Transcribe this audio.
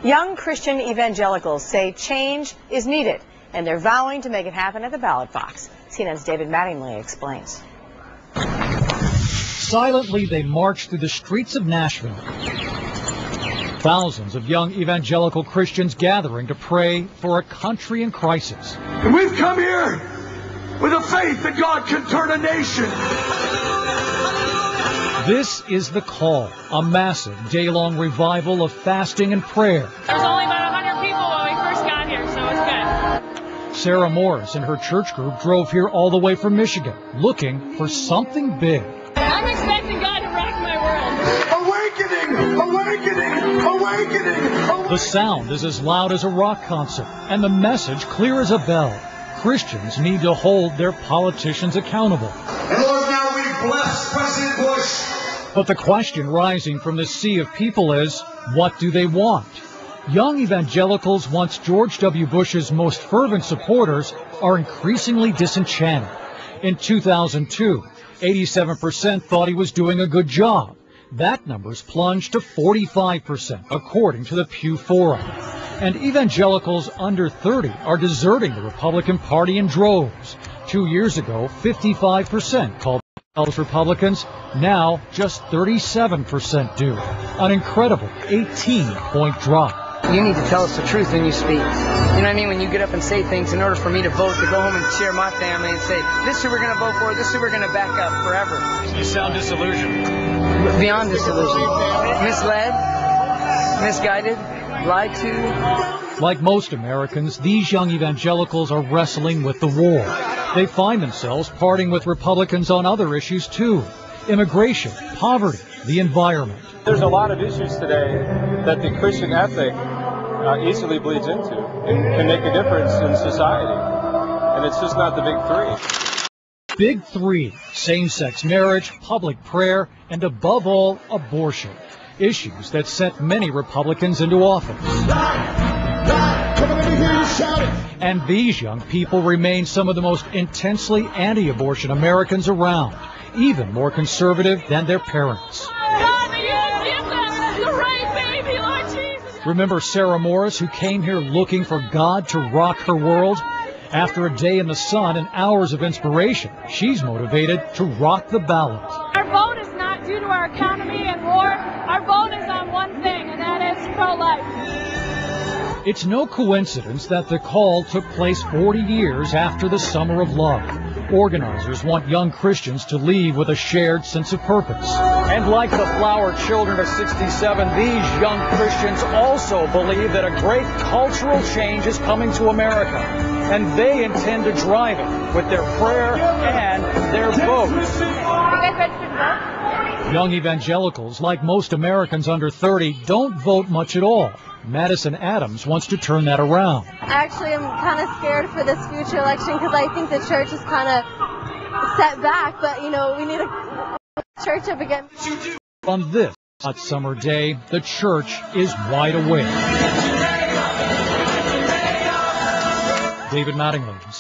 Young Christian evangelicals say change is needed, and they're vowing to make it happen at the ballot box. CNN's David Mattingly explains. Silently, they march through the streets of Nashville. Thousands of young evangelical Christians gathering to pray for a country in crisis. And we've come here with a faith that God can turn a nation. This is The Call, a massive day-long revival of fasting and prayer. There was only about 100 people when we first got here, so it's good. Sarah Morris and her church group drove here all the way from Michigan, looking for something big. I'm expecting God to rock my world. Awakening! Awakening! Awakening! The sound is as loud as a rock concert, and the message clear as a bell. Christians need to hold their politicians accountable. And Lord, now we bless President Bush. But the question rising from the sea of people is, what do they want? Young evangelicals, once George W. Bush's most fervent supporters, are increasingly disenchanted. In 2002, 87% thought he was doing a good job. That number's plunged to 45%, according to the Pew Forum. And evangelicals under 30 are deserting the Republican Party in droves. 2 years ago, 55% called themselves Republicans. Now, just 37% do. An incredible 18-point drop. You need to tell us the truth when you speak. You know what I mean? When you get up and say things in order for me to vote, to go home and share my family and say, this is who we're going to vote for, this is who we're going to back up forever. You sound disillusioned. Beyond disillusioned. Misled, misguided, lied to. Like most Americans, these young evangelicals are wrestling with the war. They find themselves parting with Republicans on other issues too. Immigration, poverty, the environment. There's a lot of issues today that the Christian ethic easily bleeds into and can make a difference in society. And it's just not the big three. Big three: same-sex marriage, public prayer, and above all, abortion. Issues that sent many Republicans into office. Come on, let me hear you shout it. And these young people remain some of the most intensely anti-abortion Americans around, even more conservative than their parents. Remember Sarah Morris, who came here looking for God to rock her world? After a day in the sun and hours of inspiration, she's motivated to rock the ballot. Our vote is not due to our economy and war. Our vote is on one thing, and that is pro-life. It's no coincidence that the call took place 40 years after the Summer of Love. Organizers want young Christians to leave with a shared sense of purpose. And like the Flower Children of 67, these young Christians also believe that a great cultural change is coming to America. And they intend to drive it with their prayer and their vote. Are you guys registered to vote? Young evangelicals, like most Americans under 30, don't vote much at all. Madison Adams wants to turn that around. Actually, I'm kind of scared for this future election because I think the church is kind of set back, but, you know, we need a church up again. On this hot summer day, the church is wide awake. David Mattingly.